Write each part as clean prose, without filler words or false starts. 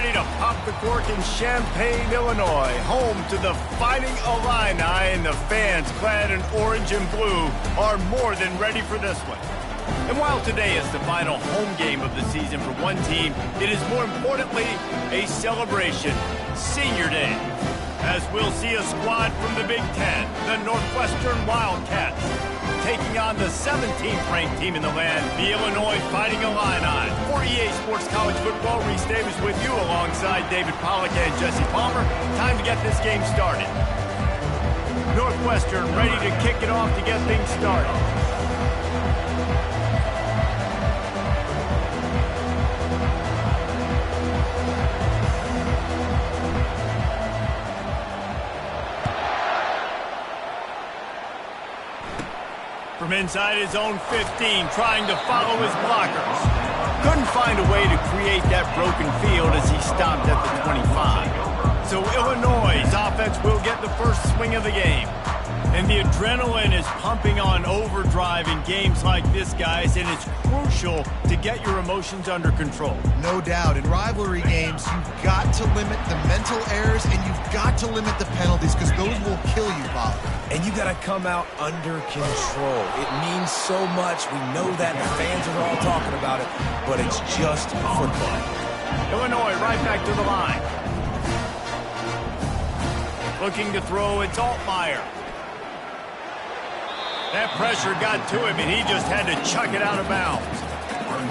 ready to pop the cork in Champaign, Illinois, home to the Fighting Illini, and the fans clad in orange and blue are more than ready for this one. And while today is the final home game of the season for one team, it is more importantly a celebration, Senior Day, as we'll see a squad from the Big Ten, the Northwestern Wildcats, taking on the 17th ranked team in the land, the Illinois Fighting Illini. For EA Sports College Football, Reese Davis with you alongside David Pollack and Jesse Palmer. Time to get this game started. Northwestern ready to kick it off to get things started. From inside his own 15, trying to follow his blockers. Couldn't find a way to create that broken field as he stopped at the 25. So Illinois' offense will get the first swing of the game. And the adrenaline is pumping on overdrive in games like this, guys, and it's crucial to get your emotions under control. No doubt. In rivalry games, you've got to limit the mental errors and you've got to limit the penalties because those will kill you, Bob. And you got to come out under control. It means so much. We know that. The fans are all talking about it, but it's just football. Illinois right back to the line. Looking to throw, it's Altmaier. That pressure got to him, and he just had to chuck it out of bounds.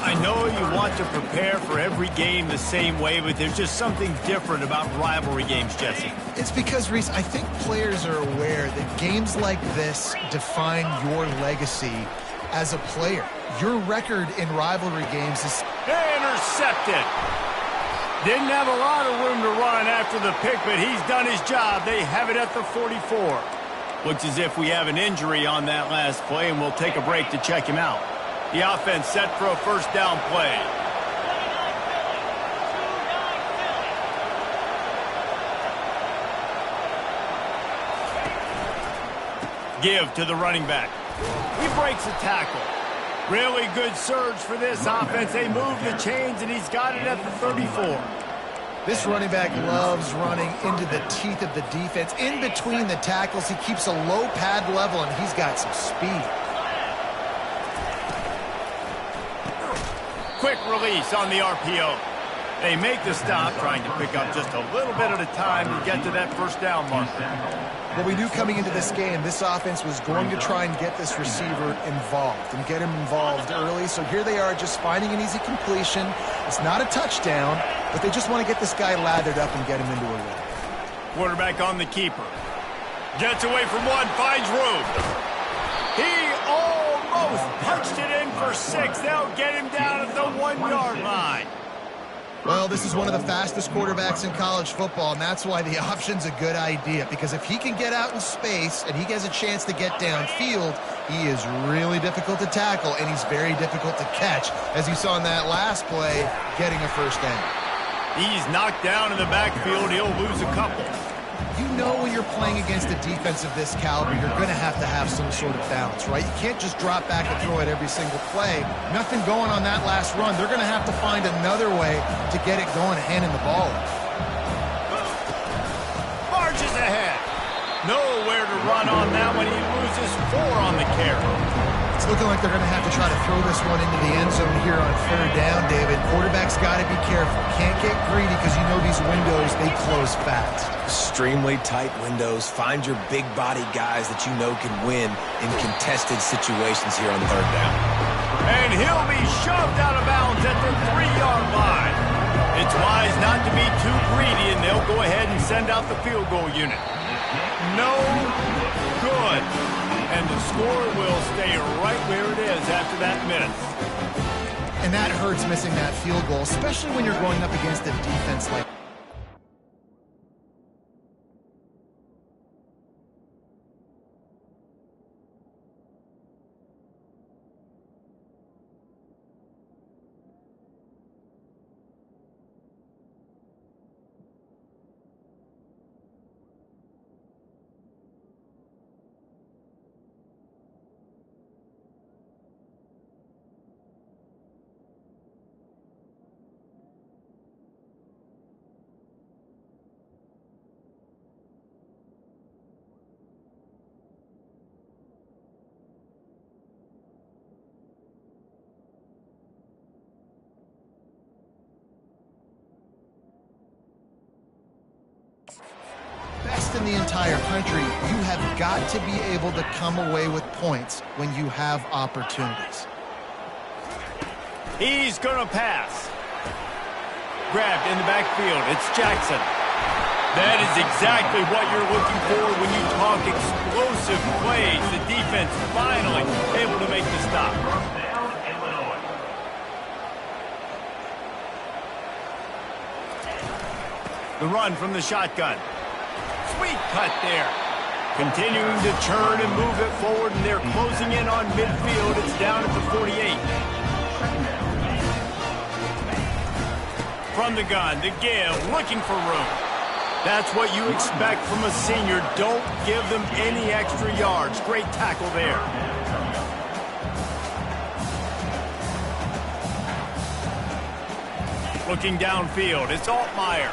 I know you want to prepare for every game the same way, but there's just something different about rivalry games, Jesse. It's because, Reese, I think players are aware that games like this define your legacy as a player. Your record in rivalry games is... Intercepted. Didn't have a lot of room to run after the pick, but he's done his job. They have it at the 44. Looks as if we have an injury on that last play, and we'll take a break to check him out. The offense set for a first down play. Give to the running back. He breaks a tackle. Really good surge for this offense. They move the chains, and he's got it at the 34. This running back loves running into the teeth of the defense. In between the tackles, he keeps a low pad level, and he's got some speed. Quick release on the RPO. They make the stop, trying to pick up just a little bit at a time to get to that first down marker. Well, we knew coming into this game, this offense was going to try and get this receiver involved and get him involved early. So here they are just finding an easy completion. It's not a touchdown, but they just want to get this guy lathered up and get him into a rhythm. Quarterback on the keeper. Gets away from one, finds room. He almost punched it in for 6. They'll get him down at the 1-yard line. Well, this is one of the fastest quarterbacks in college football, and that's why the option's a good idea. Because if he can get out in space and he has a chance to get downfield, he is really difficult to tackle, and he's very difficult to catch, as you saw in that last play, getting a first down. He's knocked down in the backfield. He'll lose a couple. You know when you're playing against a defense of this caliber, you're going to have some sort of balance, right? You can't just drop back and throw it every single play. Nothing going on that last run. They're going to have to find another way to get it going, handing the ball off. Marches ahead. Nowhere to run on that one. He loses 4 on the carry. It's looking like they're going to have to try to throw this one into the end zone here on third down, David. Quarterback's got to be careful. Can't get greedy because you know these windows, they close fast. Extremely tight windows. Find your big body guys that you know can win in contested situations here on third down. And he'll be shoved out of bounds at the 3-yard line. It's wise not to be too greedy, and they'll go ahead and send out the field goal unit. No good. And the score will stay right where it is after that minute. And that hurts, missing that field goal, especially when you're going up against a defense like the entire country, you have got to be able to come away with points when you have opportunities. He's going to pass. Grabbed in the backfield. It's Jackson. That is exactly what you're looking for when you talk explosive plays. The defense finally able to make the stop. The run from the shotgun. Sweet cut there. Continuing to churn and move it forward, and they're closing in on midfield. It's down at the 48. From the gun, the give, looking for room. That's what you expect from a senior. Don't give them any extra yards. Great tackle there. Looking downfield, it's Altmaier.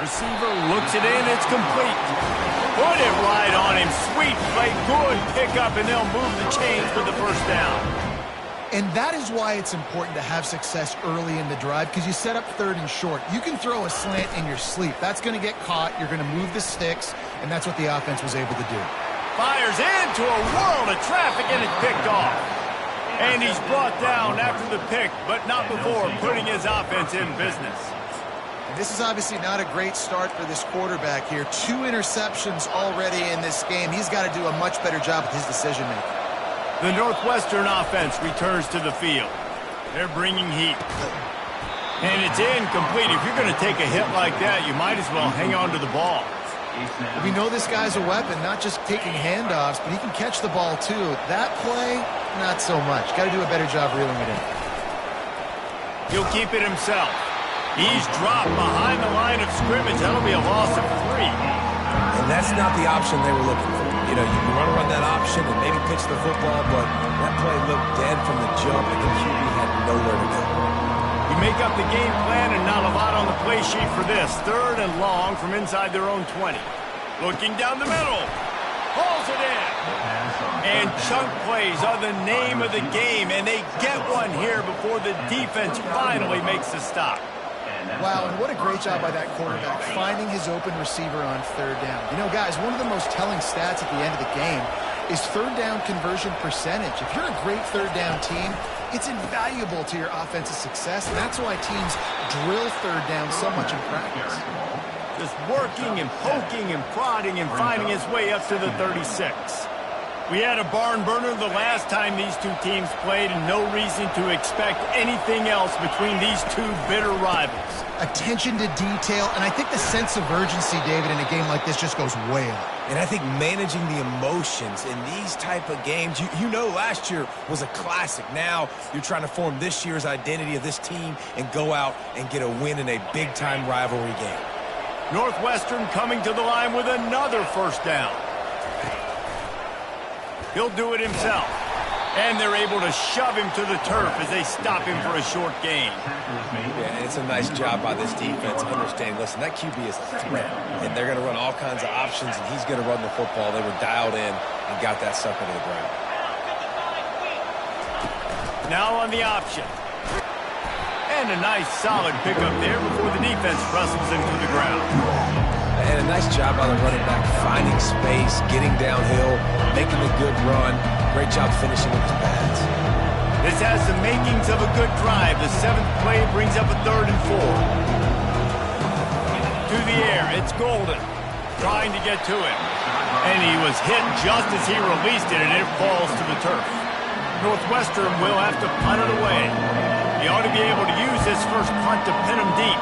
Receiver looks it in, it's complete. Put it right on him. Sweet play, good pickup, and they'll move the chains for the first down. And that is why it's important to have success early in the drive, because you set up third and short. You can throw a slant in your sleep. That's going to get caught. You're going to move the sticks, and that's what the offense was able to do. Fires into a world of traffic, and it's picked off. And he's brought down after the pick, but not before putting his offense in business. And this is obviously not a great start for this quarterback here. 2 interceptions already in this game. He's got to do a much better job with his decision-making. The Northwestern offense returns to the field. They're bringing heat. And it's incomplete. If you're going to take a hit like that, you might as well hang on to the ball. We know this guy's a weapon, not just taking handoffs, but he can catch the ball too. That play, not so much. Got to do a better job reeling it in. He'll keep it himself. He's dropped behind the line of scrimmage. That'll be a loss of 3. And that's not the option they were looking for. You know, you can run that option and maybe pitch the football, but that play looked dead from the jump, and the QB had nowhere to go. You make up the game plan and not a lot on the play sheet for this. 3rd and long from inside their own 20. Looking down the middle. Hauls it in. And chunk plays are the name of the game, and they get one here before the defense finally makes the stop. Wow, and what a great job by that quarterback, finding his open receiver on 3rd down. You know, guys, one of the most telling stats at the end of the game is 3rd down conversion percentage. If you're a great 3rd down team, it's invaluable to your offensive success, and that's why teams drill 3rd down so much in practice. Just working and poking and prodding and finding his way up to the 36. We had a barn burner the last time these two teams played, and no reason to expect anything else between these two bitter rivals. Attention to detail, and I think the sense of urgency, David, in a game like this just goes way up. And I think managing the emotions in these type of games, you know last year was a classic. Now you're trying to form this year's identity of this team and go out and get a win in a big-time rivalry game. Northwestern coming to the line with another first down. He'll do it himself. And they're able to shove him to the turf as they stop him for a short gain. Yeah, and it's a nice job by this defense understanding, listen, that QB is a threat. And they're going to run all kinds of options, and he's going to run the football. They were dialed in and got that sucker to the ground. Now on the option. And a nice solid pickup there before the defense wrestles him to the ground. And a nice job by the running back, finding space, getting downhill, making a good run. Great job finishing with his pads. This has the makings of a good drive. The 7th play brings up a 3rd and 4. To the air, it's Golden, trying to get to him. And he was hit just as he released it, and it falls to the turf. Northwestern will have to punt it away. He ought to be able to use this first punt to pin him deep.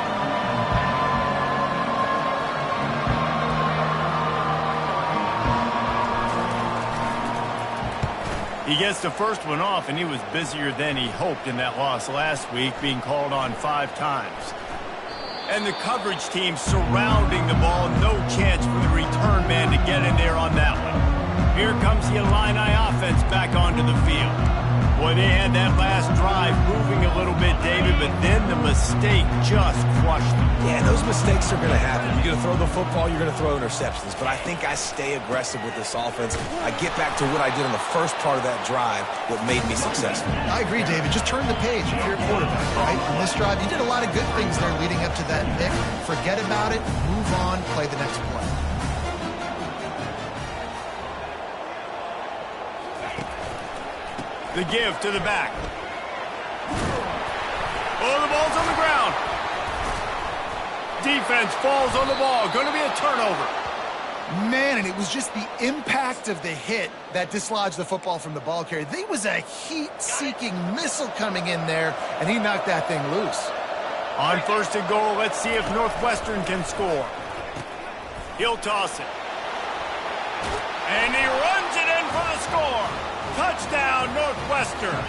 He gets the first one off, and he was busier than he hoped in that loss last week, being called on 5 times. And the coverage team surrounding the ball, no chance for the return man to get in there on that one. Here comes the Illini offense back onto the field. Boy, they had that last drive moving a little bit, David, but then the mistake just crushed them. Yeah, those mistakes are going to happen. You're going to throw the football, you're going to throw interceptions. But I think I stay aggressive with this offense. I get back to what I did on the first part of that drive, what made me successful. I agree, David. Just turn the page if you're a quarterback, right? In this drive, you did a lot of good things there leading up to that pick. Forget about it, move on, play the next play. The give to the back. Oh, the ball's on the ground. Defense falls on the ball. Going to be a turnover. Man, and it was just the impact of the hit that dislodged the football from the ball carrier. There was a heat-seeking missile coming in there, and he knocked that thing loose. On 1st and goal, let's see if Northwestern can score. He'll toss it. And he runs it in for the score. Touchdown, Northwestern.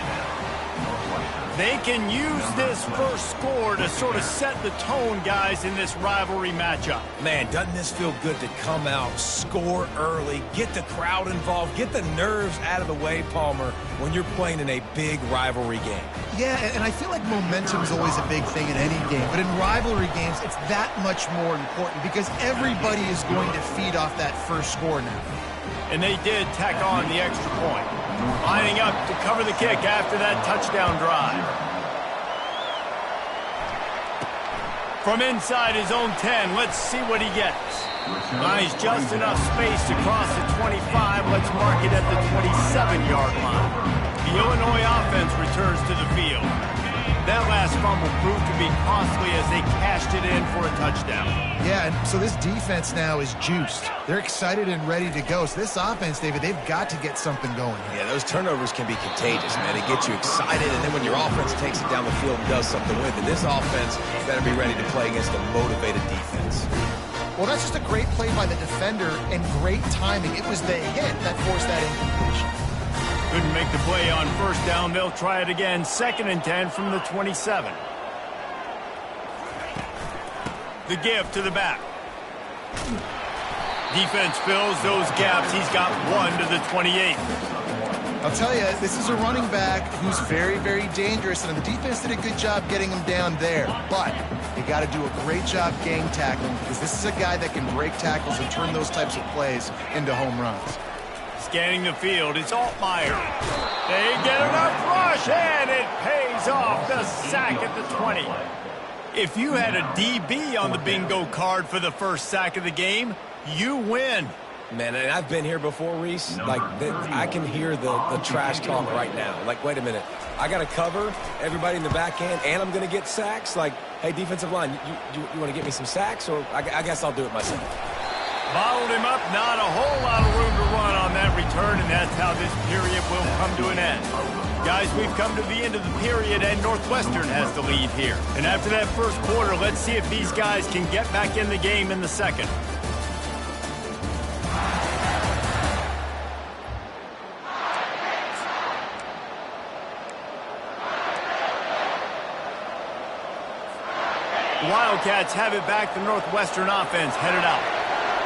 They can use this first score to sort of set the tone, guys, in this rivalry matchup. Man, doesn't this feel good to come out, score early, get the crowd involved, get the nerves out of the way, Palmer, when you're playing in a big rivalry game? Yeah, and I feel like momentum is always a big thing in any game, but in rivalry games, it's that much more important because everybody is going to feed off that first score now. And they did tack on the extra point. Lining up to cover the kick after that touchdown drive. From inside his own 10, let's see what he gets. Nice, just enough space to cross the 25. Let's mark it at the 27-yard line. The Illinois offense returns to the field. That last fumble proved to be costly as they cashed it in for a touchdown. Yeah, and so this defense now is juiced. They're excited and ready to go. So this offense, David, they've got to get something going. Yeah, those turnovers can be contagious, man. They get you excited, and then when your offense takes it down the field and does something with it, this offense better be ready to play against a motivated defense. Well, that's just a great play by the defender and great timing. It was the hit that forced that incompletion. Couldn't make the play on 1st down. They'll try it again. 2nd and 10 from the 27. The give to the back. Defense fills those gaps. He's got one to the 28. I'll tell you, this is a running back who's very, very dangerous, and the defense did a good job getting him down there. But you got to do a great job gang tackling because this is a guy that can break tackles and turn those types of plays into home runs. Scanning the field, it's Altmaier. They get enough rush, and it pays off. The sack at the 20. If you had a DB on the bingo card for the first sack of the game, you win. Man, and I've been here before, Reese. Like, I can hear the trash talk right now. Like, wait a minute. I got to cover everybody in the back end, and I'm going to get sacks? Like, hey, defensive line, you want to get me some sacks? Or I guess I'll do it myself. Bottled him up, not a whole lot of room to run on that return, and that's how this period will come to an end. Guys, we've come to the end of the period, and Northwestern has the lead here. And after that first quarter, let's see if these guys can get back in the game in the second. The Wildcats have it back. The Northwestern offense headed out.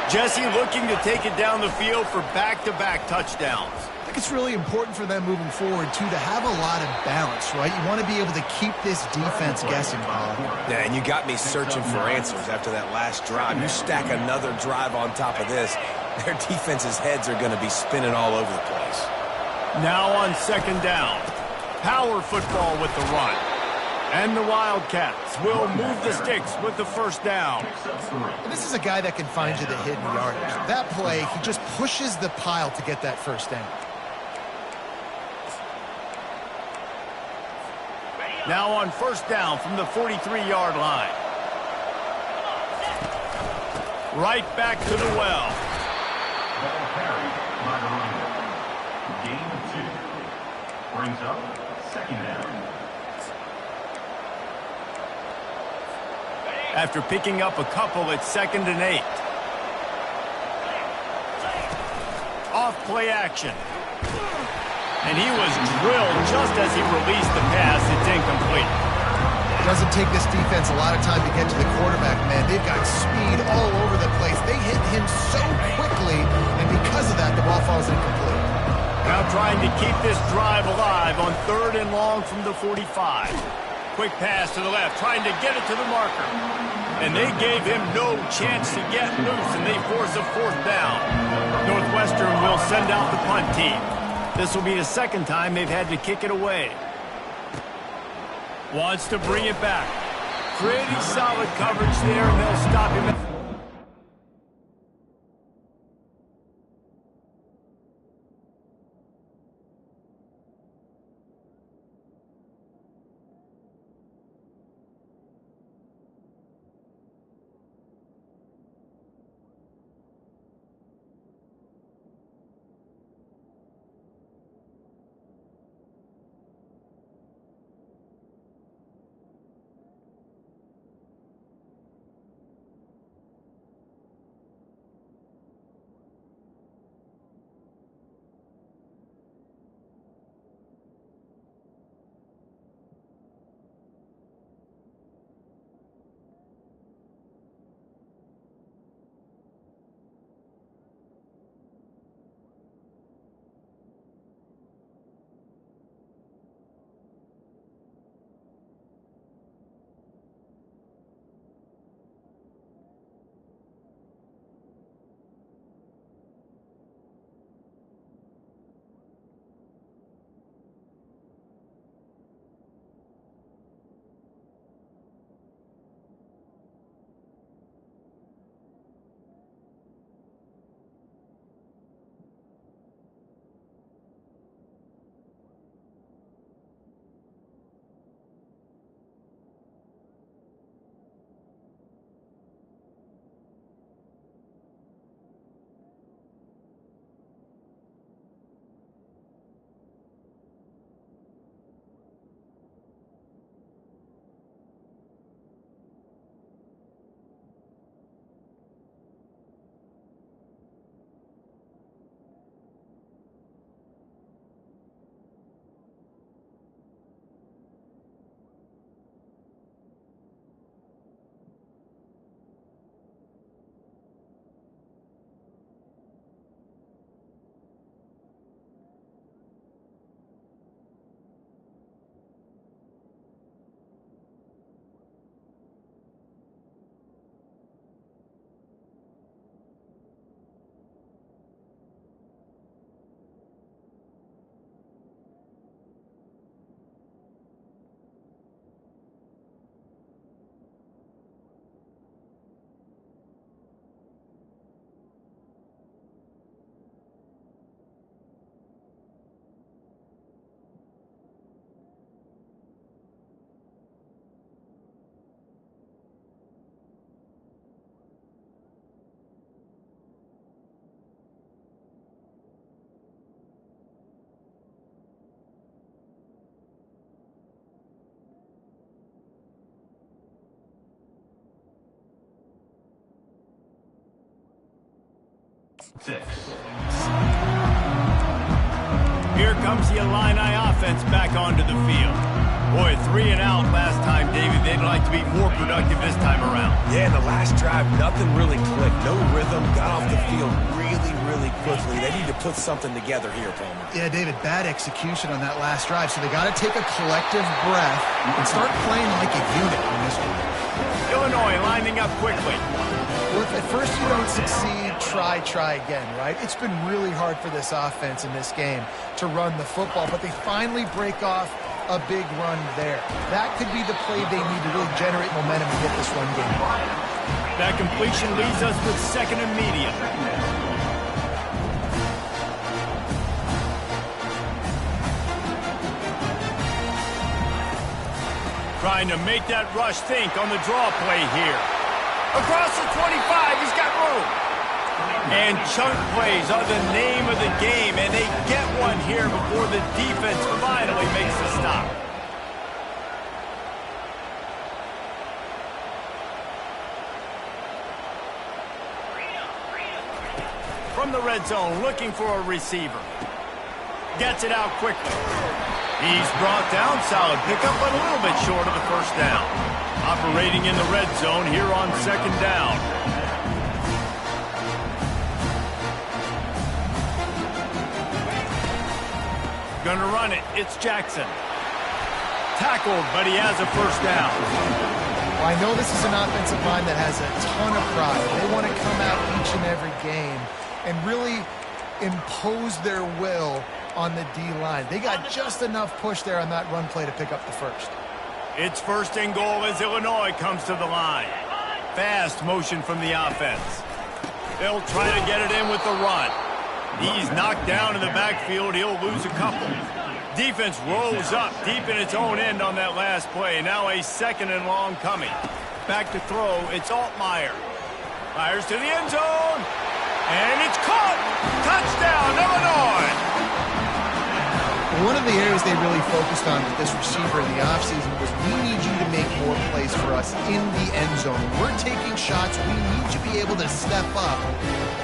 Jesse looking to take it down the field for back-to-back touchdowns. I think it's really important for them moving forward, too, to have a lot of balance, right? You want to be able to keep this defense guessing, Bob. Yeah, and you got me searching for answers after that last drive. You stack another drive on top of this, their defense's heads are going to be spinning all over the place. Now on 2nd down. Power football with the run. And the Wildcats will move the sticks with the 1st down. And this is a guy that can find you the hidden yardage. That play, he just pushes the pile to get that 1st down. Now on 1st down from the 43-yard line. Right back to the well. Gain 2. Brings up 2nd down. After picking up a couple, it's 2nd and 8. Off play action. And he was drilled just as he released the pass. It's incomplete. It doesn't take this defense a lot of time to get to the quarterback, man. They've got speed all over the place. They hit him so quickly, and because of that, the ball falls incomplete. Now trying to keep this drive alive on 3rd and long from the 45. Quick pass to the left, trying to get it to the marker. And they gave him no chance to get loose, and they force a 4th down. Northwestern will send out the punt team. This will be the 2nd time they've had to kick it away. Wants to bring it back. Pretty solid coverage there, and they'll stop him. 6. Here comes the Illini offense back onto the field. Boy, 3 and out last time, David. They'd like to be more productive this time around. Yeah, in the last drive, nothing really clicked. No rhythm, got off the field really quickly. They need to put something together here, Palmer. Yeah, David, bad execution on that last drive, so they got to take a collective breath and start playing like a unit in this one. Illinois lining up quickly. Well, if at first you don't succeed, try again, right? It's been really hard for this offense in this game to run the football, but they finally break off a big run there. That could be the play they need to really generate momentum and get this run game. That completion leaves us with 2nd and medium. Trying to make that rush think on the draw play here. Across the 25, he's got room. And chunk plays are the name of the game, and they get one here before the defense finally makes the stop. From the red zone, looking for a receiver. Gets it out quickly. He's brought down, solid pickup, but a little bit short of the first down. Operating in the red zone here on 2nd down. Gonna run it. It's Jackson. Tackled, but he has a first down. Well, I know this is an offensive line that has a ton of pride. They want to come out each and every game and really impose their will on the D-line. They got just enough push there on that run play to pick up the first. It's 1st and goal as Illinois comes to the line. Fast motion from the offense. They'll try to get it in with the run. He's knocked down in the backfield. He'll lose a couple. Defense rolls up deep in its own end on that last play. Now a 2nd and long coming. Back to throw. It's Altmaier. Fires to the end zone. And it's caught. Touchdown, Illinois. One of the areas they really focused on with this receiver in the offseason was we need you to make more plays for us in the end zone. We're taking shots. We need you to be able to step up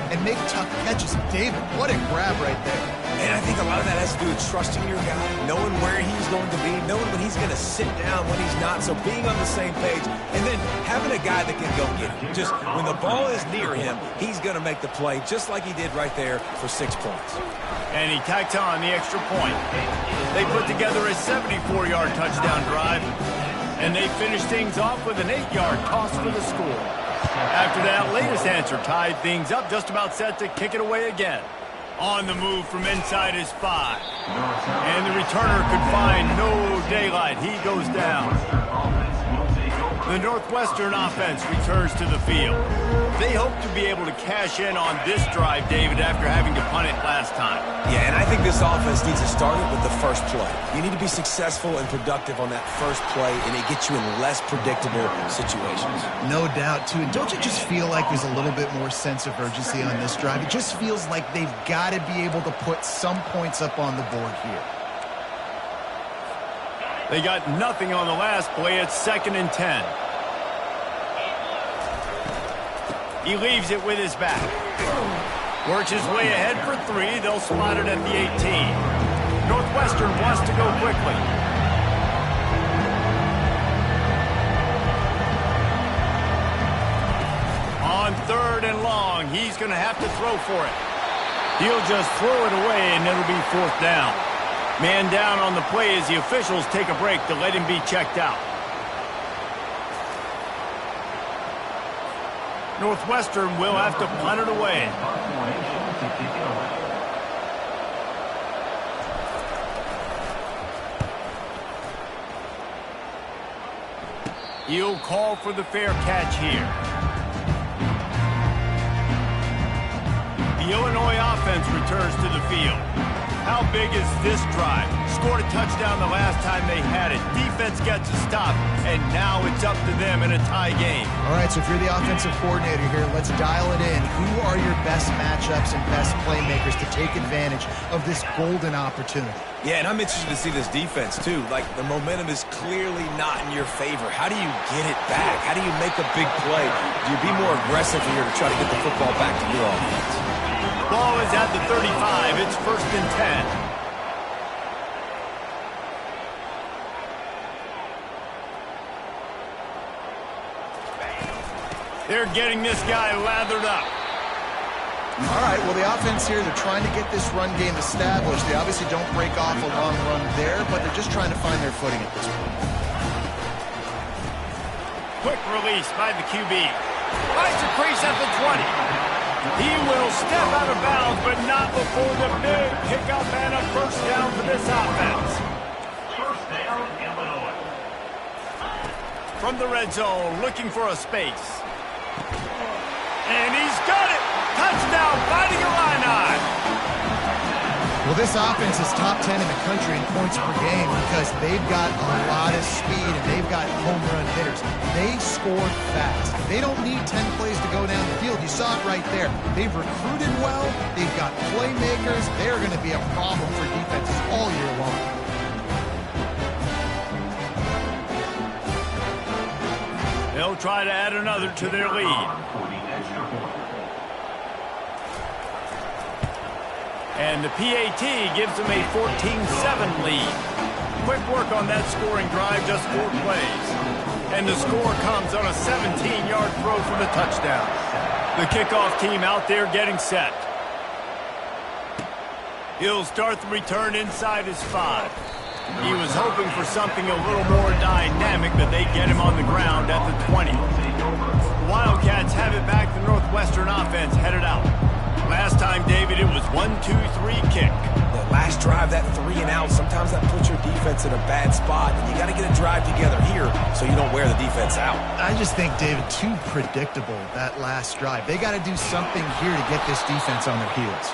and make tough catches. David, what a grab right there. And I think a lot of that has to do with trusting your guy, knowing where he's going to be, knowing when he's going to sit down, when he's not. So being on the same page, and then having a guy that can go get it. Just when the ball is near him, he's going to make the play, just like he did right there for 6 points. And he tacked on the extra point. They put together a 74-yard touchdown drive, and they finished things off with an 8-yard toss for the score. After that latest answer tied things up, just about set to kick it away again. On the move from inside his 5. And the returner could find no daylight. He goes down. The Northwestern offense returns to the field. They hope to be able to cash in on this drive, David, after having to punt it last time. Yeah, and I think this offense needs to start it with the first play. You need to be successful and productive on that first play, and it gets you in less predictable situations. No doubt, too. And don't you just feel like there's a little bit more sense of urgency on this drive? It just feels like they've got to be able to put some points up on the board here. They got nothing on the last play. It's 2nd and 10. He leaves it with his back. Works his way ahead for 3. They'll spot it at the 18. Northwestern wants to go quickly. On 3rd and long, he's going to have to throw for it. He'll just throw it away, and it'll be 4th down. Man down on the play as the officials take a break to let him be checked out. Northwestern will have to punt it away. He'll call for the fair catch here. The Illinois offense returns to the field. How big is this drive? Scored a touchdown the last time they had it. Defense gets a stop, and now it's up to them in a tie game. All right, so if you're the offensive coordinator here, let's dial it in. Who are your best matchups and best playmakers to take advantage of this golden opportunity? Yeah, and I'm interested to see this defense, too. Like, the momentum is clearly not in your favor. How do you get it back? How do you make a big play? Do you be more aggressive here to try to get the football back to your offense? Ball is at the 35. It's 1st and 10. They're getting this guy lathered up. All right, well, the offense here, they're trying to get this run game established. They obviously don't break off a long run there, but they're just trying to find their footing at this point. Quick release by the QB. Finds a crease at the 20. He will step out of bounds, but not before the big pickup and a first down for this offense. First down, Illinois. From the red zone, looking for a space. And he's got it! Touchdown, Fighting Illini! Well, this offense is top 10 in the country in points per game because they've got a lot of speed and they've got home run hitters. They score fast. They don't need 10 plays to go down the field. You saw it right there. They've recruited well. They've got playmakers. They're going to be a problem for defenses all year long. They'll try to add another to their lead. And the PAT gives them a 14-7 lead. Quick work on that scoring drive, just 4 plays. And the score comes on a 17-yard throw for the touchdown. The kickoff team out there getting set. He'll start the return inside his 5. He was hoping for something a little more dynamic, but they get him on the ground at the 20. The Wildcats have it back. The Northwestern offense headed out. Last time, David, it was 1-2-3 kick. That last drive, that 3 and out, sometimes that puts your defense in a bad spot, and you got to get a drive together here so you don't wear the defense out. I just think, David, too predictable, that last drive. They got to do something here to get this defense on their heels.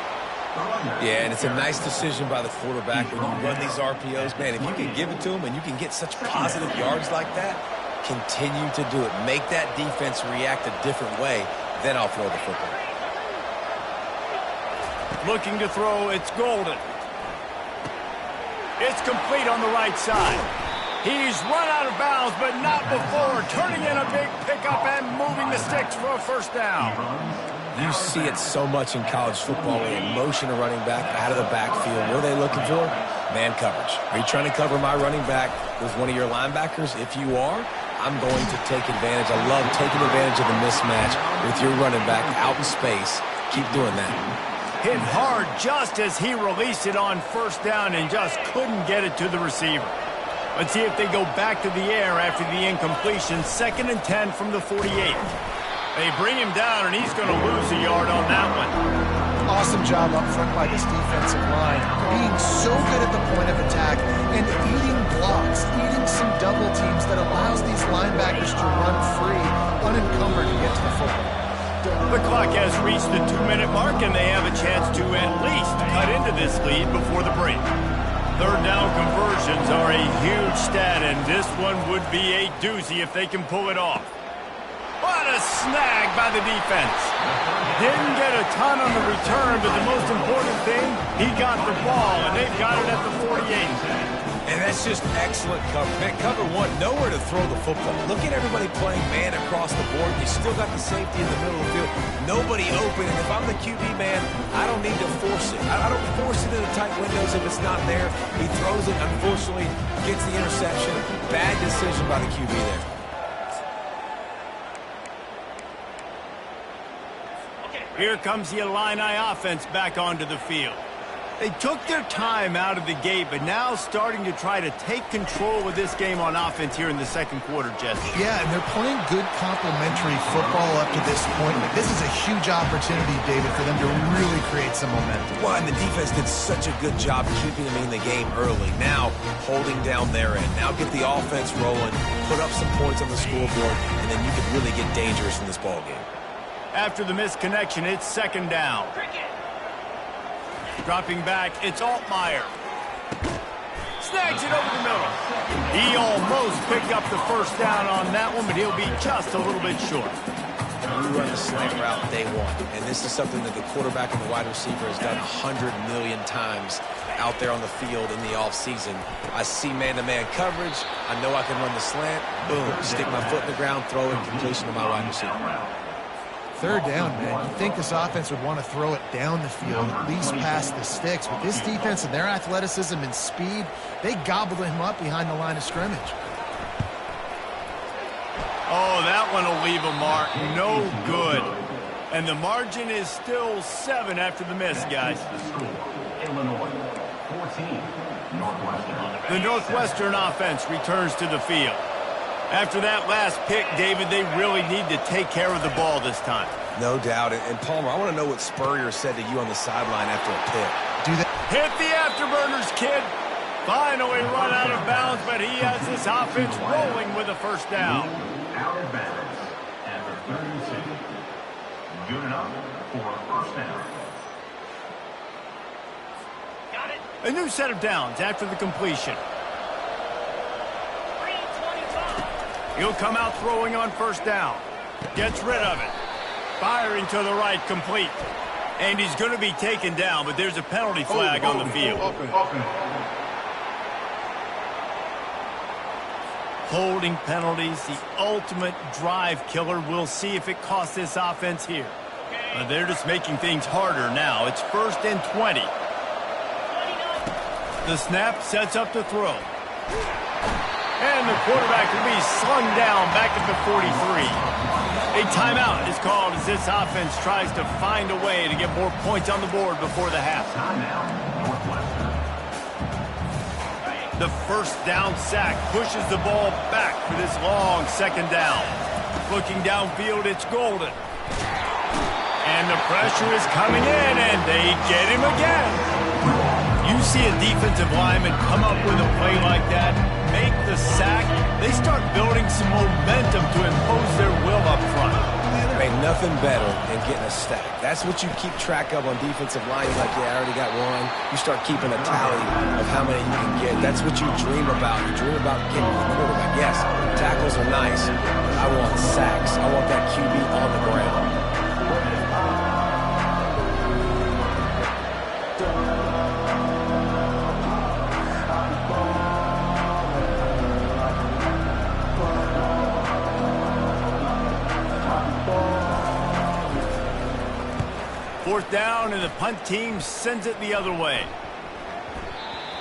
Yeah, and it's a nice decision by the quarterback when you run these RPOs. Man, if you can give it to them and you can get such positive yards like that, continue to do it. Make that defense react a different way, then I'll throw the football. Looking to throw, it's Golden. It's complete on the right side. He's run out of bounds, but not before turning in a big pickup and moving the sticks for a first down. You see it so much in college football. They motion a running back out of the backfield. What are they looking for? Man coverage. Are you trying to cover my running back with one of your linebackers? If you are, I'm going to take advantage. I love taking advantage of the mismatch with your running back out in space. Keep doing that. Hit hard just as he released it on first down and just couldn't get it to the receiver. Let's see if they go back to the air after the incompletion. 2nd and 10 from the 48. They bring him down, and he's going to lose a yard on that one. Awesome job up front by this defensive line. Being so good at the point of attack and eating blocks, eating some double teams that allows these linebackers to run free, unencumbered, and get to the football. The clock has reached the 2-minute mark, and they have a chance to at least cut into this lead before the break. 3rd down conversions are a huge stat, and this one would be a doozy if they can pull it off. What a snag by the defense. Didn't get a ton on the return, but the most important thing, he got the ball, and they've got it at the 48. And that's just excellent cover. Man, cover 1, nowhere to throw the football. Look at everybody playing man across the board. You still got the safety in the middle of the field. Nobody open, and if I'm the QB, man, I don't need to force it. I don't force it into tight windows if it's not there. He throws it, unfortunately, gets the interception. Bad decision by the QB there. Here comes the Illini offense back onto the field. They took their time out of the gate, but now starting to try to take control of this game on offense here in the 2nd quarter, Jesse. Yeah, and they're playing good complementary football up to this point. But this is a huge opportunity, David, for them to really create some momentum. Well, and the defense did such a good job keeping them in the game early. Now, holding down their end. Now get the offense rolling, put up some points on the scoreboard, and then you can really get dangerous in this ball game. After the misconnection, it's 2nd down. Dropping back, it's Altmaier. Snags it over the middle. He almost picked up the first down on that one, but he'll be just a little bit short. You run the slant route day 1, and this is something that the quarterback and the wide receiver has done 100 million times out there on the field in the offseason. I see man-to-man coverage. I know I can run the slant. Boom, stick my foot in the ground, throw it, completion to my wide receiver. Third down, man. You'd think this offense would want to throw it down the field, at least past the sticks. But this defense and their athleticism and speed, they gobbled him up behind the line of scrimmage. Oh, that one will leave a mark. No good. And the margin is still 7 after the miss, guys. Illinois, 14, Northwestern. The Northwestern offense returns to the field. After that last pick, David, they really need to take care of the ball this time. No doubt. And Palmer, I want to know what Spurrier said to you on the sideline after a pick. Do that. Hit the afterburners, kid. Finally run out of bounds, but he has this offense rolling with a first down. Out of bounds at the 32. Good enough for a first down. Got it. A new set of downs after the completion. He'll come out throwing on first down. Gets rid of it. Firing to the right, complete. And he's going to be taken down, but there's a penalty flag on the field. Holding penalties, the ultimate drive killer. We'll see if it costs this offense here. They're just making things harder now. It's 1st and 20. The snap sets up the throw. And the quarterback will be slung down back at the 43. A timeout is called as this offense tries to find a way to get more points on the board before the half. Timeout, Northwestern. The first down sack pushes the ball back for this long second down. Looking downfield, it's Golden. And the pressure is coming in, and they get him again. You see a defensive lineman come up with a play like that, make the sack, they start building some momentum to impose their will up front. Ain't nothing better than getting a stack. That's what you keep track of on defensive line. You're like, yeah, I already got one. You start keeping a tally of how many you can get. That's what you dream about. You dream about getting to the quarterback. Yes, tackles are nice, but I want sacks. I want that QB on the ground. Fourth down, and the punt team sends it the other way.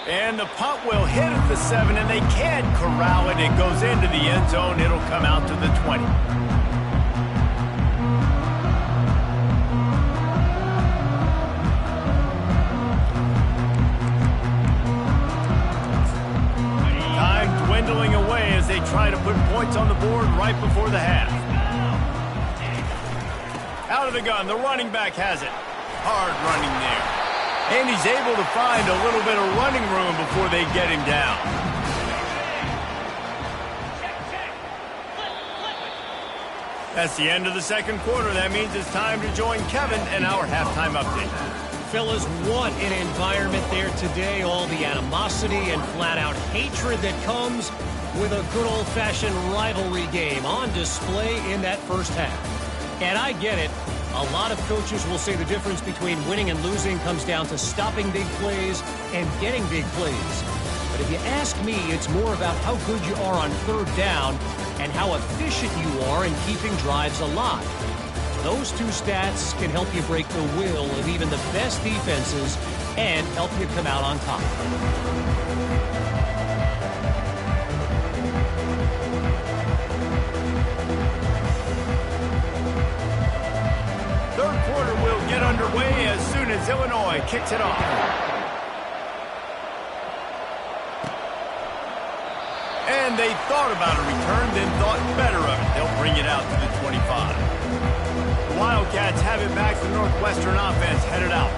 And the punt will hit at the 7, and they can't corral it. It goes into the end zone. It'll come out to the 20. Time dwindling away as they try to put points on the board right before the half. Out of the gun, the running back has it. Hard running there. And he's able to find a little bit of running room before they get him down. That's the end of the second quarter. That means it's time to join Kevin and our halftime update. Fellas, what an environment there today. All the animosity and flat-out hatred that comes with a good old-fashioned rivalry game on display in that first half. And I get it. A lot of coaches will say the difference between winning and losing comes down to stopping big plays and getting big plays. But if you ask me, it's more about how good you are on third down and how efficient you are in keeping drives alive. Those two stats can help you break the will of even the best defenses and help you come out on top. Third quarter will get underway as soon as Illinois kicks it off. And they thought about a return, then thought better of it. They'll bring it out to the 25. The Wildcats have it back. The Northwestern offense headed out.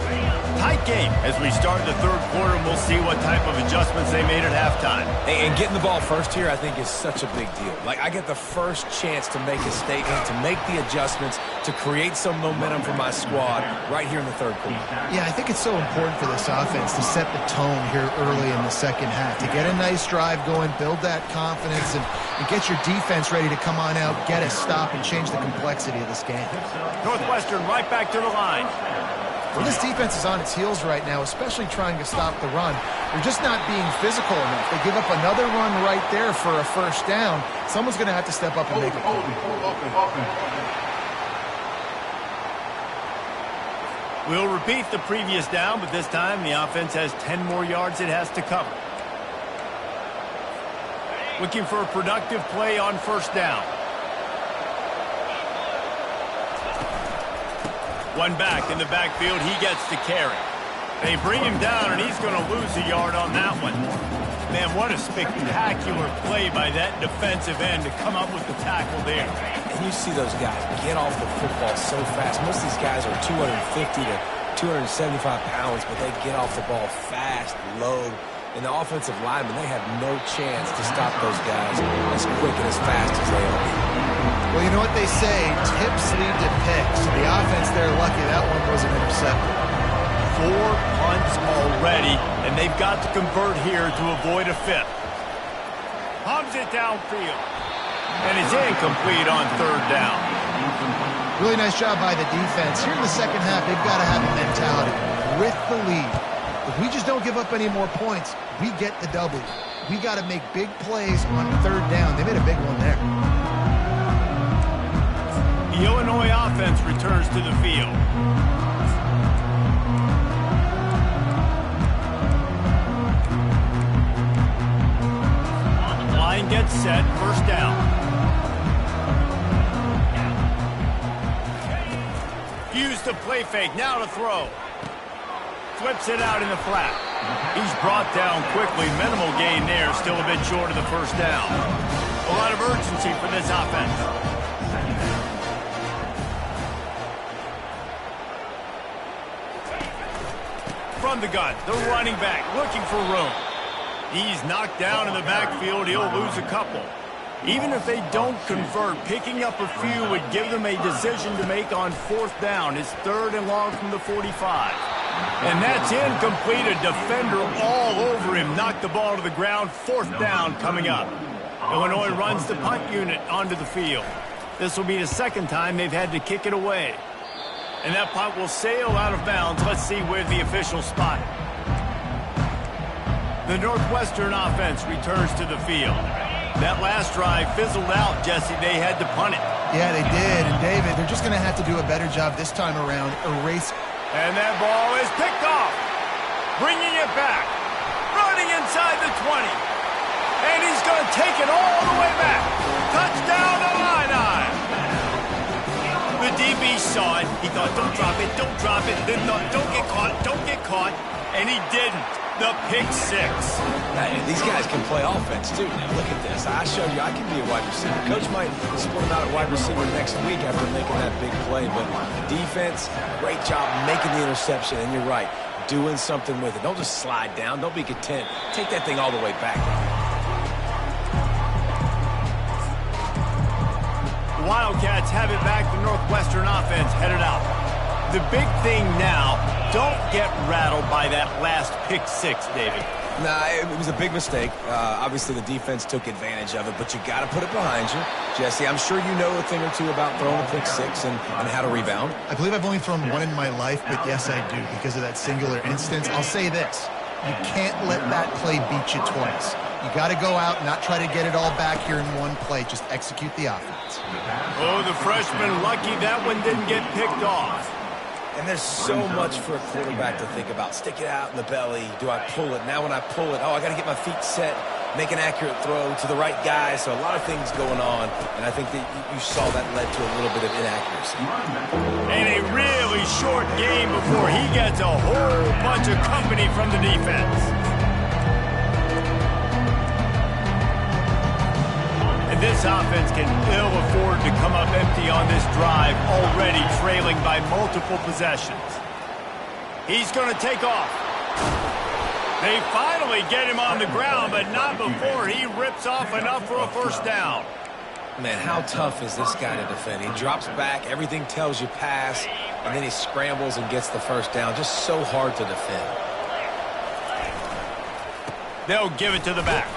Tight game as we start the third quarter, and we'll see what type of adjustments they made at halftime. And getting the ball first here, I think, is such a big deal. Like, I get the first chance to make a statement, to make the adjustments, to create some momentum for my squad right here in the third quarter. Yeah, I think it's so important for this offense to set the tone here early in the second half, to get a nice drive going, build that confidence, and get your defense ready to come on out, get a stop, and change the complexity of this game. Northwestern right back to the line. Well, this defense is on its heels right now, especially trying to stop the run. They're just not being physical enough. They give up another run right there for a first down. Someone's going to have to step up and make a play. We'll repeat the previous down, but this time the offense has 10 more yards it has to cover. Looking for a productive play on first down. One back in the backfield, he gets the carry. They bring him down, and he's going to lose a yard on that one. Man, what a spectacular play by that defensive end to come up with the tackle there. And you see those guys get off the football so fast. Most of these guys are 250 to 275 pounds, but they get off the ball fast, low. And the offensive linemen, they have no chance to stop those guys as quick and as fast as they are. Well, you know what they say, tips lead to picks. The offense, they're lucky that one wasn't intercepted. 4 punts already, and they've got to convert here to avoid a fifth. Pumps it downfield, and it's incomplete on third down. Really nice job by the defense. Here in the second half, they've got to have a mentality with the lead. If we just don't give up any more points, we get the W. We got to make big plays on third down. They made a big one there. The Illinois offense returns to the field. Line gets set, first down. Used the play fake, now to throw. Flips it out in the flat. He's brought down quickly. Minimal gain there, still a bit short of the first down. A lot of urgency for this offense. From the gun, the running back looking for room. He's knocked down in the backfield. He'll lose a couple. Even if they don't convert, picking up a few would give them a decision to make on fourth down. It's third and long from the 45. And that's incomplete. A defender all over him. Knocked the ball to the ground. Fourth down coming up. Illinois runs the punt unit onto the field. This will be the second time they've had to kick it away. And that punt will sail out of bounds. Let's see where the official spot it. The Northwestern offense returns to the field. That last drive fizzled out, Jesse. They had to punt it. Yeah, they did. And, David, they're just going to have to do a better job this time around erasing. And that ball is picked off. Bringing it back. Running inside the 20. And he's going to take it all the way back. Touchdown Illini. The DB saw it. He thought, don't drop it, don't drop it. Then thought, don't get caught, don't get caught. And he didn't. The pick six. Hey, these guys can play offense, too. Now, look at this. I showed you I can be a wide receiver. Coach might split him out at wide receiver next week after making that big play. But defense, great job making the interception. And you're right, doing something with it. Don't just slide down. Don't be content. Take that thing all the way back. The Wildcats have it back. The Northwestern offense headed out. The big thing now, don't get rattled by that last pick six, David. Nah, it was a big mistake. Obviously, the defense took advantage of it, but you got to put it behind you. Jesse, I'm sure you know a thing or two about throwing a pick six and how to rebound. I believe I've only thrown one in my life, but yes, I do, because of that singular instance. I'll say this. You can't let that play beat you twice. You got to go out and not try to get it all back here in one play. Just execute the offense. Oh, the freshman lucky that one didn't get picked off. And there's so much for a quarterback to think about. Stick it out in the belly. Do I pull it? Now when I pull it, I got to get my feet set, make an accurate throw to the right guy. So a lot of things going on. And I think that you saw that led to a little bit of inaccuracy. And a really short game before he gets a whole bunch of company from the defense. This offense can ill afford to come up empty on this drive, already trailing by multiple possessions. He's going to take off. They finally get him on the ground, but not before he rips off enough for a first down. Man, how tough is this guy to defend? He drops back, everything tells you pass, and then he scrambles and gets the first down. Just so hard to defend. They'll give it to the back.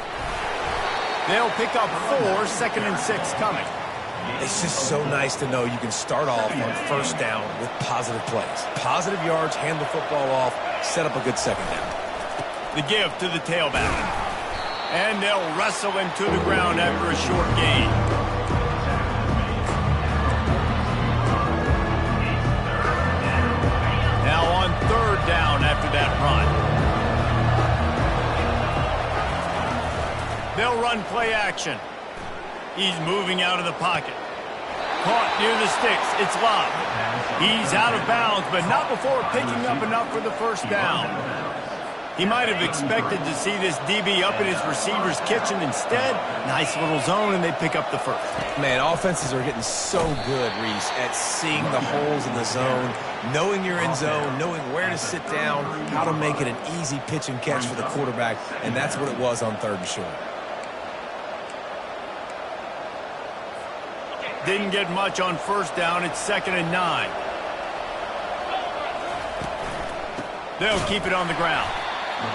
They'll pick up 4, second and 6 coming. It's just so nice to know you can start off on first down with positive plays. Positive yards, hand the football off, set up a good second down. The give to the tailback. And they'll wrestle him to the ground after a short gain. Now They'll run play action. He's moving out of the pocket. Caught near the sticks. It's locked. He's out of bounds, but not before picking up enough for the first down. He might have expected to see this DB up in his receiver's kitchen. Instead, nice little zone, and they pick up the first. Man, offenses are getting so good, Reese, at seeing the holes in the zone, knowing you're in zone, knowing where to sit down, how to make it an easy pitch and catch for the quarterback, and that's what it was on 3rd and short. Didn't get much on 1st down. It's 2nd and 9. They'll keep it on the ground.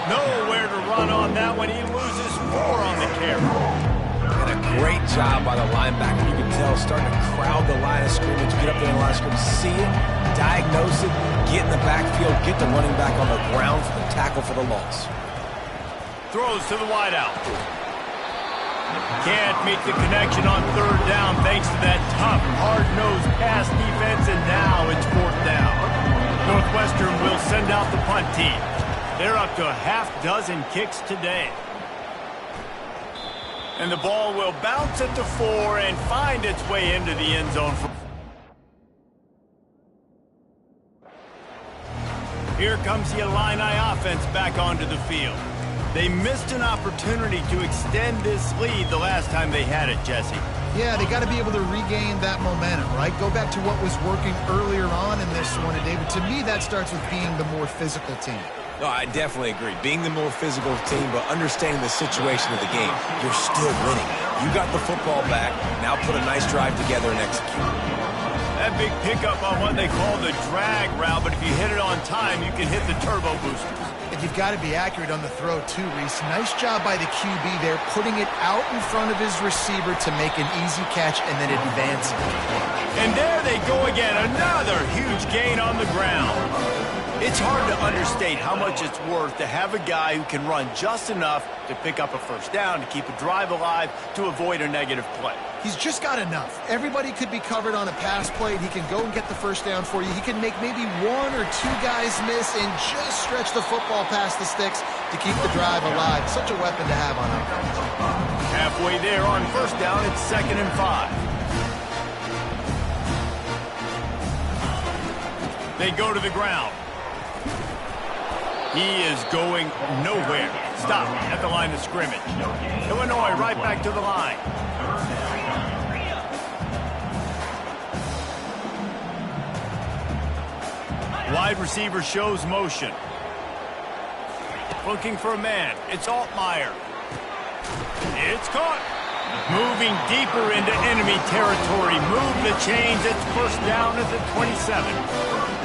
Nowhere to run on that one. He loses 4 on the carry. And a great job by the linebacker. You can tell, starting to crowd the line of scrimmage, get up there in the line of scrimmage, see it, diagnose it, get in the backfield, get the running back on the ground for the tackle for the loss. Throws to the wideout. Can't make the connection on 3rd down thanks to that tough, hard-nosed pass defense, and now it's 4th down. Northwestern will send out the punt team. They're up to a half-dozen kicks today. And the ball will bounce at the 4 and find its way into the end zone. Here comes the Illini offense back onto the field. They missed an opportunity to extend this lead the last time they had it, Jesse. Yeah, they got to be able to regain that momentum, right? Go back to what was working earlier on in this one. And, David, to me, that starts with being the more physical team. No, I definitely agree. Being the more physical team, but understanding the situation of the game, you're still winning. You got the football back. Now put a nice drive together and execute. That big pickup on what they call the drag route, but if you hit it on time, you can hit the turbo boosters. And you've got to be accurate on the throw, too, Reese. Nice job by the QB there, putting it out in front of his receiver to make an easy catch and then advance it. And there they go again. Another huge gain on the ground. It's hard to understate how much it's worth to have a guy who can run just enough to pick up a 1st down, to keep a drive alive, to avoid a negative play. He's just got enough. Everybody could be covered on a pass play, and he can go and get the 1st down for you. He can make maybe 1 or 2 guys miss and just stretch the football past the sticks to keep the drive alive. Such a weapon to have on offense. Halfway there on 1st down, it's 2nd and 5. They go to the ground. He is going nowhere. Stop at the line of scrimmage. Illinois right back to the line. Wide receiver shows motion. Looking for a man. It's Altmaier. It's caught. Moving deeper into enemy territory. Move the chains. It's 1st down at the 27.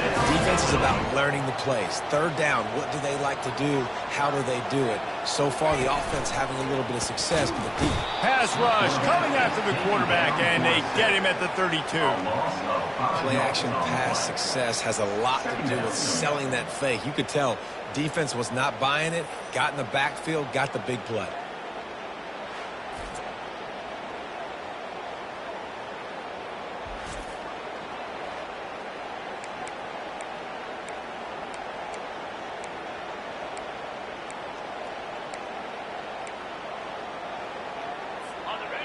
Defense is about learning the plays. 3rd down, what do they like to do? How do they do it? So far, the offense having a little bit of success, but the defense. Pass rush coming after the quarterback, and they get him at the 32. Play action pass success has a lot to do with selling that fake. You could tell defense was not buying it, got in the backfield, got the big play.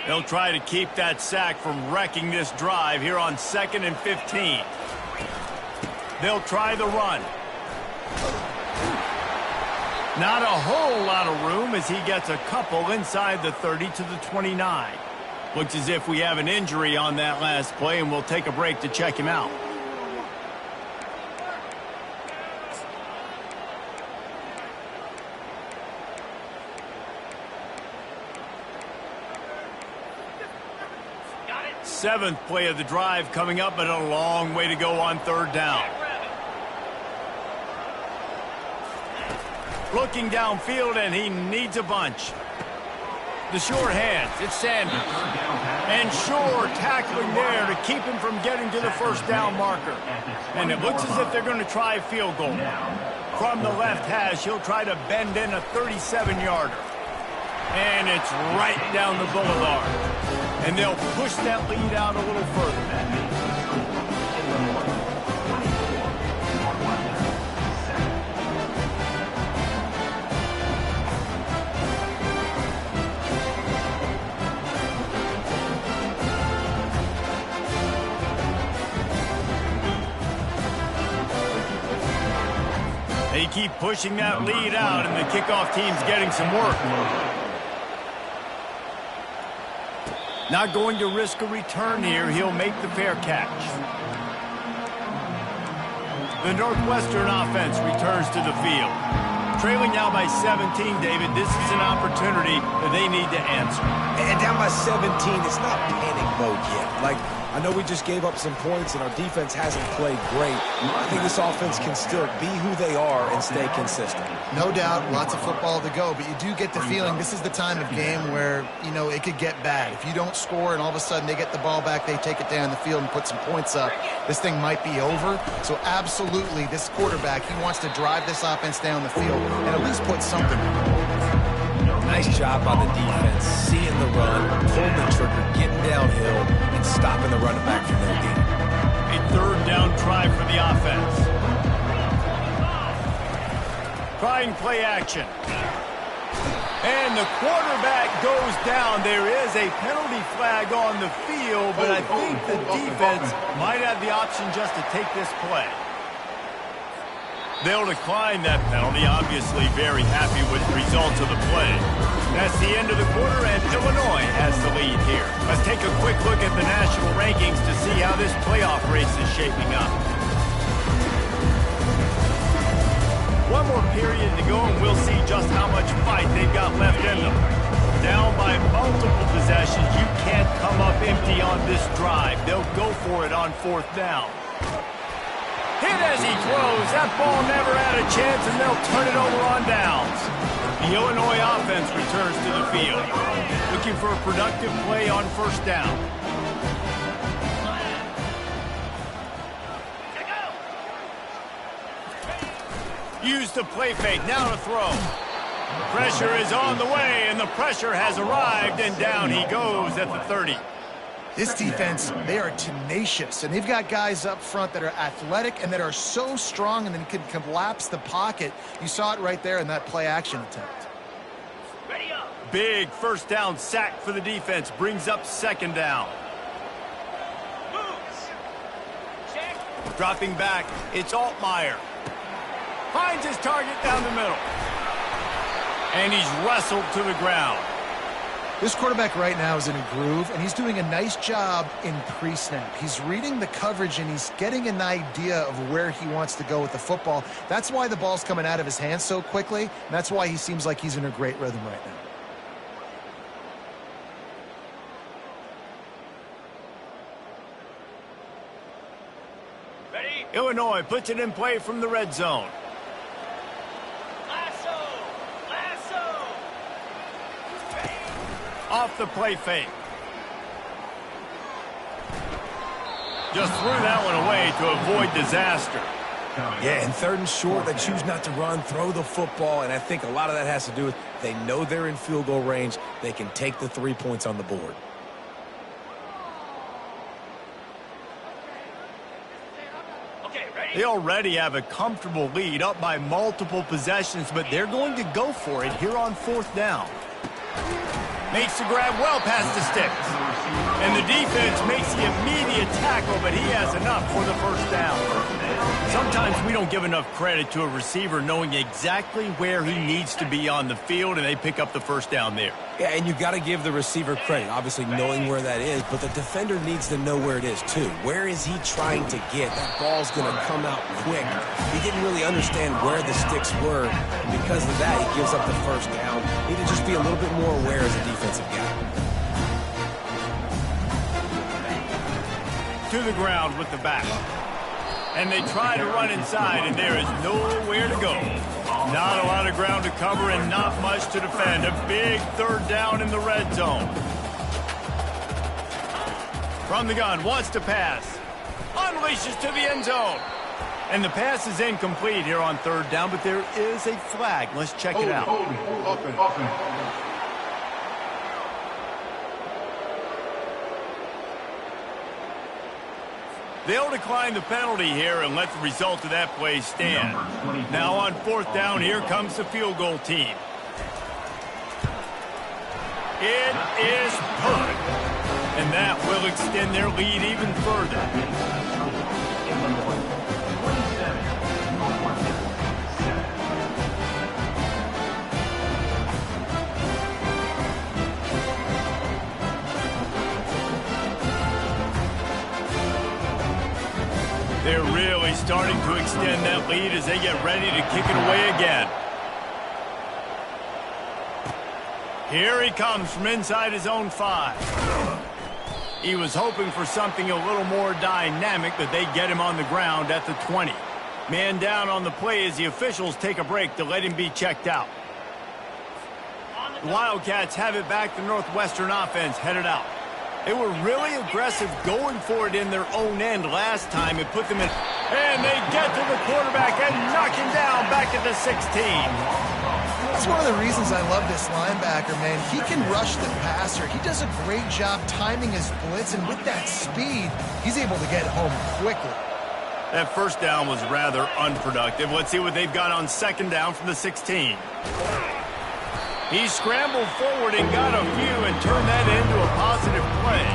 They'll try to keep that sack from wrecking this drive here on 2nd and 15. They'll try the run. Not a whole lot of room as he gets a couple inside the 30 to the 29. Looks as if we have an injury on that last play, and we'll take a break to check him out. Seventh play of the drive coming up, but a long way to go on 3rd down. Looking downfield, and he needs a bunch. The short hands, it's Sanders. And Shore tackling there to keep him from getting to the 1st down marker. And it looks as if they're going to try a field goal. From the left hash, he'll try to bend in a 37-yarder. And it's right down the boulevard. And they'll push that lead out a little further. keep pushing that lead out, and the kickoff team's getting some work. Not going to risk a return here. He'll make the fair catch. The Northwestern offense returns to the field. Trailing now by 17, David. This is an opportunity that they need to answer. And down by 17, it's not panic mode yet. Like, I know we just gave up some points and our defense hasn't played great. I think this offense can still be who they are and stay consistent. No doubt, lots of football to go, but you do get the feeling this is the time of game where, you know, it could get bad. If you don't score and all of a sudden they get the ball back, they take it down the field and put some points up, this thing might be over. So absolutely, this quarterback, he wants to drive this offense down the field and at least put something on. Nice job by the defense, seeing the run, pulling the trigger, getting downhill, and stopping the running back for no gain. A third down try for the offense. Trying play action. And the quarterback goes down. There is a penalty flag on the field, but I think the defense might have the option just to take this play. They'll decline that penalty. Obviously very happy with the results of the play. That's the end of the quarter, and Illinois has the lead here. Let's take a quick look at the national rankings to see how this playoff race is shaping up. One more period to go, and we'll see just how much fight they've got left in them. Down by multiple possessions, you can't come up empty on this drive. They'll go for it on fourth down. Hit as he throws. That ball never had a chance, and they'll turn it over on downs. The Illinois offense returns to the field, looking for a productive play on first down. Use the play fake. Now to throw. Pressure is on the way, and the pressure has arrived, and down he goes at the 30. This defense, they are tenacious, and they've got guys up front that are athletic and that are so strong and then can collapse the pocket. You saw it right there in that play-action attempt. Big first down sack for the defense. Brings up second down. Dropping back, it's Altmaier. Finds his target down the middle. And he's wrestled to the ground. This quarterback right now is in a groove, and he's doing a nice job in pre-snap. He's reading the coverage, and he's getting an idea of where he wants to go with the football. That's why the ball's coming out of his hands so quickly, and that's why he seems like he's in a great rhythm right now. Ready? Illinois puts it in play from the red zone. Off the play fake. Just threw that one away to avoid disaster. Yeah, and third and short, they choose not to run, throw the football, and I think a lot of that has to do with they know they're in field goal range. They can take the 3 points on the board. They already have a comfortable lead, up by multiple possessions, but they're going to go for it here on fourth down. Makes the grab well past the sticks. And the defense makes the immediate tackle, but he has enough for the first down. Sometimes we don't give enough credit to a receiver knowing exactly where he needs to be on the field, and they pick up the first down there. Yeah, and you've got to give the receiver credit, obviously knowing where that is, but the defender needs to know where it is too. Where is he trying to get? That ball's going to come out quick. He didn't really understand where the sticks were, and because of that, he gives up the first down. Need to just be a little bit more aware as a defensive guy. To the ground with the back. And they try to run inside, and there is nowhere to go. Not a lot of ground to cover and not much to defend. A big third down in the red zone. From the gun, wants to pass. Unleashes to the end zone. And the pass is incomplete here on third down, but there is a flag. Let's check it out. They'll decline the penalty here and let the result of that play stand. Now on fourth down, here comes the field goal team. It is perfect. And that will extend their lead even further. They're really starting to extend that lead as they get ready to kick it away again. Here he comes from inside his own 5. He was hoping for something a little more dynamic, but they get him on the ground at the 20. Man down on the play as the officials take a break to let him be checked out. The Wildcats have it back. The Northwestern offense headed out. They were really aggressive going for it in their own end last time. It put them in. And they get to the quarterback and knock him down back at the 16. That's one of the reasons I love this linebacker, man. He can rush the passer. He does a great job timing his blitz, and with that speed, he's able to get home quickly. That first down was rather unproductive. Let's see what they've got on second down from the 16. He scrambled forward and got a few and turned that into a positive play.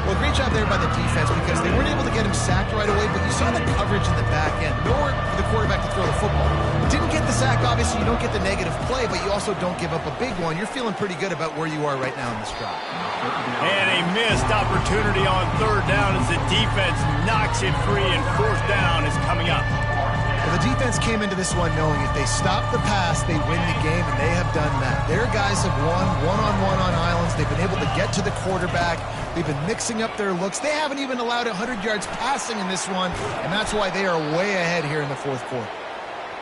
Well, great job there by the defense because they weren't able to get him sacked right away, but you saw the coverage in the back end. Nowhere for the quarterback to throw the football. Didn't get the sack, obviously. You don't get the negative play, but you also don't give up a big one. You're feeling pretty good about where you are right now in this drive. And a missed opportunity on third down as the defense knocks it free, and fourth down is coming up. Well, the defense came into this one knowing if they stop the pass, they win the game, and they have done that. Their guys have won one-on-one on islands. They've been able to get to the quarterback. They've been mixing up their looks. They haven't even allowed 100 yards passing in this one, and that's why they are way ahead here in the fourth quarter.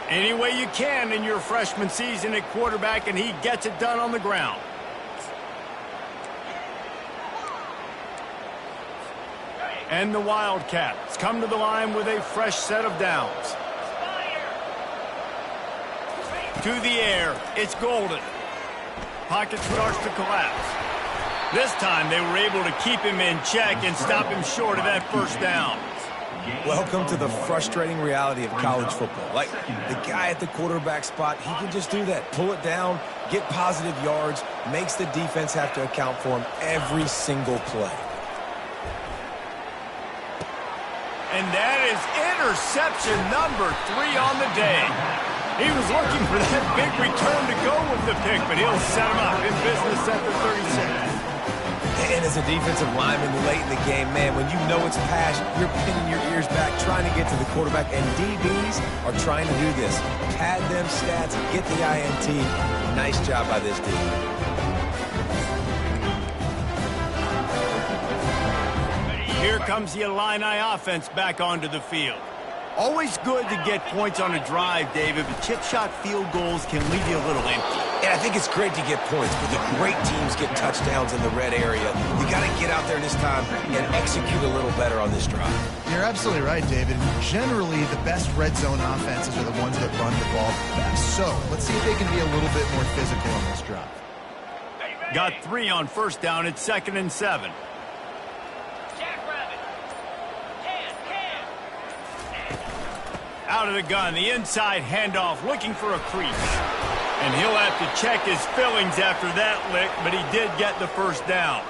Any way you can in your freshman season at quarterback, and he gets it done on the ground. And the Wildcats come to the line with a fresh set of downs. To the air, it's Golden. Pocket starts to collapse. This time they were able to keep him in check and stop him short of that first down. Welcome to the frustrating reality of college football. Like, the guy at the quarterback spot, he can just do that. Pull it down, get positive yards, makes the defense have to account for him every single play. And that is interception number 3 on the day. He was looking for that big return to go with the pick, but he'll set him up in business at the 36. And as a defensive lineman late in the game, man, when you know it's pass, you're pinning your ears back, trying to get to the quarterback, and DBs are trying to do this. Pad them stats, get the INT. Nice job by this D. Here comes the Illini offense back onto the field. Always good to get points on a drive, David, but chip shot field goals can leave you a little empty. And I think it's great to get points, but the great teams get touchdowns in the red area. You got to get out there this time and execute a little better on this drive. You're absolutely right, David. Generally, the best red zone offenses are the ones that run the ball best. So let's see if they can be a little bit more physical on this drive. Got 3 on first down. It's 2nd and 7. Out of the gun, the inside handoff, looking for a crease. And he'll have to check his fillings after that lick, but he did get the first down.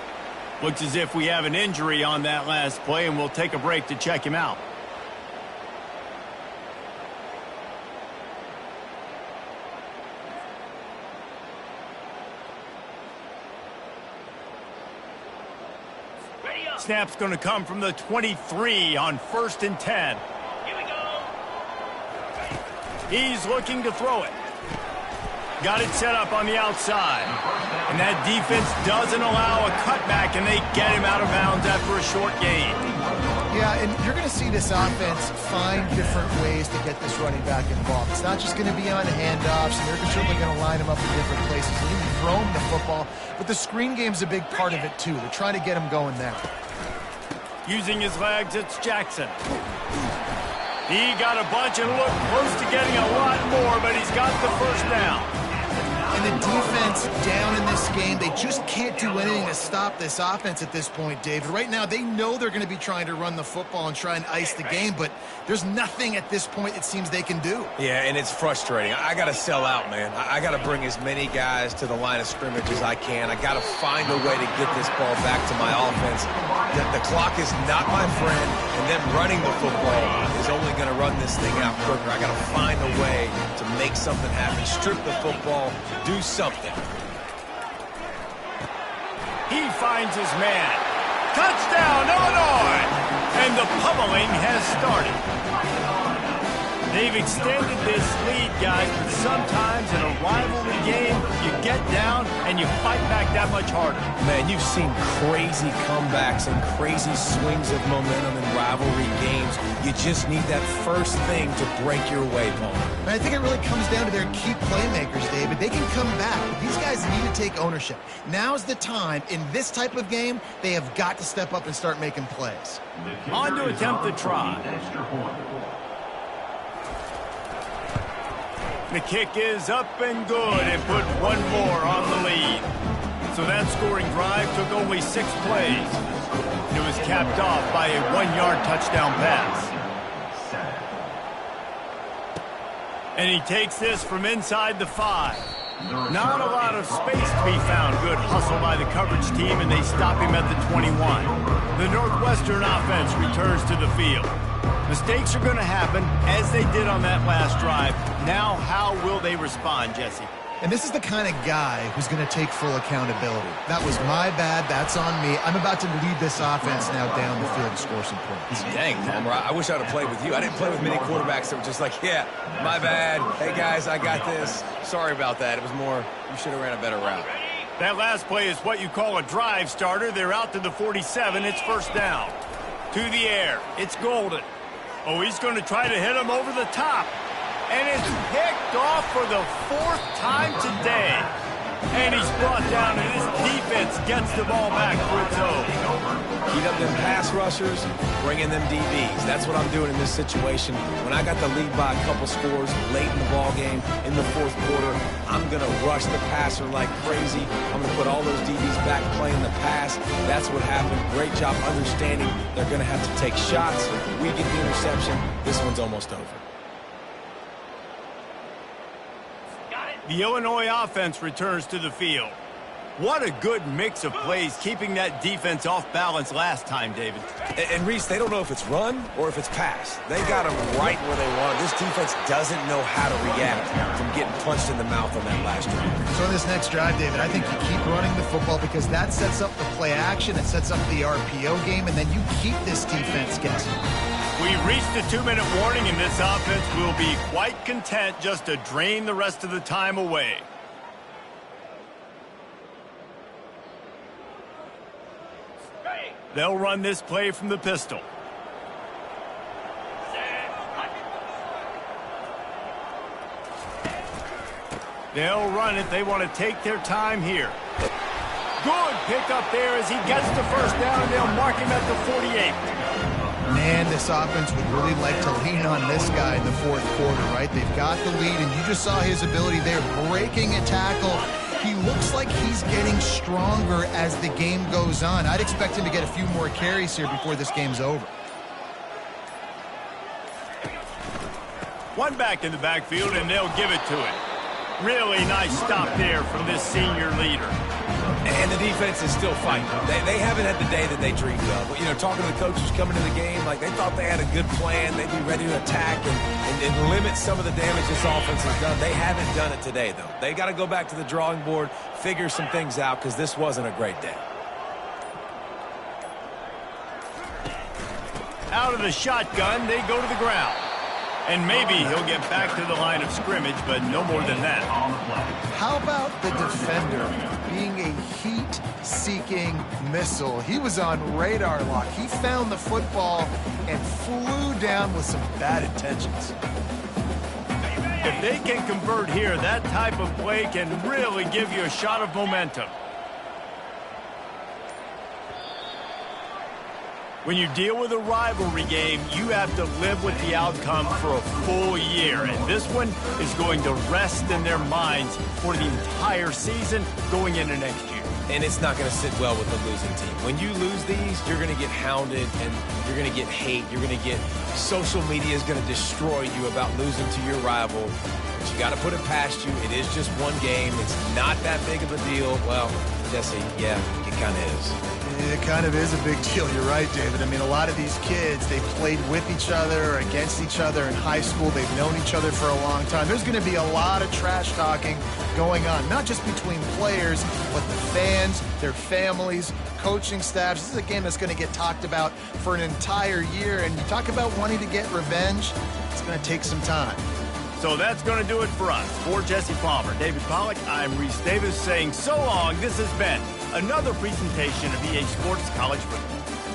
Looks as if we have an injury on that last play, and we'll take a break to check him out. Snap's going to come from the 23 on 1st and 10. He's looking to throw it. Got it set up on the outside. And that defense doesn't allow a cutback, and they get him out of bounds after a short gain. Yeah, and you're going to see this offense find different ways to get this running back involved. It's not just going to be on handoffs, and they're certainly going to line him up in different places. They're going to throw him the football, but the screen game's a big part of it, too. They're trying to get him going there. Using his legs, it's Jackson. He got a bunch and looked close to getting a lot more, but he's got the first down. And the defense down in this game, they just can't do anything to stop this offense at this point, David. Right now, they know they're going to be trying to run the football and try and ice the game, but there's nothing at this point it seems they can do. Yeah, and it's frustrating. I got to sell out, man. I got to bring as many guys to the line of scrimmage as I can. I got to find a way to get this ball back to my offense. The clock is not my friend, and them running the football is only going to run this thing out quicker. I got to find a way to make something happen, strip the football, do something. He finds his man. Touchdown, Illinois! And the pummeling has started. They've extended this lead, guys, but sometimes in a rivalry game, you get down and you fight back that much harder. Man, you've seen crazy comebacks and crazy swings of momentum in rivalry games. You just need that first thing to break your way, Paul. And I think it really comes down to their key playmakers, David. They can come back, but these guys need to take ownership. Now's the time. In this type of game, they have got to step up and start making plays. On to attempt the try. The kick is up and good and put one more on the lead. So that scoring drive took only 6 plays. It was capped off by a 1-yard touchdown pass. And he takes this from inside the 5. Not a lot of space to be found. Good hustle by the coverage team, and they stop him at the 21. The Northwestern offense returns to the field. Mistakes are going to happen, as they did on that last drive. Now, how will they respond, Jesse? And this is the kind of guy who's going to take full accountability. That was my bad. That's on me. I'm about to lead this offense now down the field and score some points. Dang, Palmer, I wish I would have played with you. I didn't play with many quarterbacks that were just like, yeah, my bad. Hey, guys, I got this. Sorry about that. It was more, you should have ran a better route. That last play is what you call a drive starter. They're out to the 47. It's first down. To the air. It's Golden. Oh, he's going to try to hit him over the top. And it's picked off for the 4th time today. And he's brought down, and his defense gets the ball back for its own. Heat up them pass rushers, bring in them DBs. That's what I'm doing in this situation. When I got the lead by a couple scores late in the ball game, in the 4th quarter, I'm going to rush the passer like crazy. I'm going to put all those DBs back playing the pass. That's what happened. Great job understanding they're going to have to take shots. If we get the interception, this one's almost over. The Illinois offense returns to the field. What a good mix of plays, keeping that defense off balance last time, David. And Reese, they don't know if it's run or if it's pass. They got them right where they want. This defense doesn't know how to react from getting punched in the mouth on that last drive. So in this next drive, David, I think you keep running the football because that sets up the play action, it sets up the RPO game, and then you keep this defense guessing. We reached the 2-minute warning, and this offense will be quite content just to drain the rest of the time away. They'll run this play from the pistol. They'll run it. They want to take their time here. Good pick up there as he gets the first down, and they'll mark him at the 48. Man, this offense would really like to lean on this guy in the 4th quarter, right? They've got the lead, and you just saw his ability there, breaking a tackle. He looks like he's getting stronger as the game goes on. I'd expect him to get a few more carries here before this game's over. One back in the backfield, and they'll give it to him. Really nice stop there from this senior leader. And the defense is still fighting. They haven't had the day that they dreamed of. But, you know, talking to the coaches coming to the game, like they thought they had a good plan. They'd be ready to attack and limit some of the damage this offense has done. They haven't done it today, though. They got to go back to the drawing board, figure some things out, because this wasn't a great day. Out of the shotgun, they go to the ground. And maybe he'll get back to the line of scrimmage, but no more than that. How about the defender being a heat-seeking missile? He was on radar lock. He found the football and flew down with some bad intentions. If they can convert here, that type of play can really give you a shot of momentum. When you deal with a rivalry game, you have to live with the outcome for a full year. And this one is going to rest in their minds for the entire season going into next year. And it's not going to sit well with the losing team. When you lose these, you're going to get hounded and you're going to get hate. You're going to get social media is going to destroy you about losing to your rival. But you got to put it past you. It is just one game. It's not that big of a deal. Well, Jesse, yeah, it kind of is. It kind of is a big deal. You're right, David. I mean, a lot of these kids, they played with each other or against each other in high school. They've known each other for a long time. There's going to be a lot of trash talking going on, not just between players, but the fans, their families, coaching staffs. This is a game that's going to get talked about for an entire year. And you talk about wanting to get revenge, it's going to take some time. So that's going to do it for us. For Jesse Palmer, David Pollack, I'm Reese Davis saying so long. This has been another presentation of EA Sports College Football.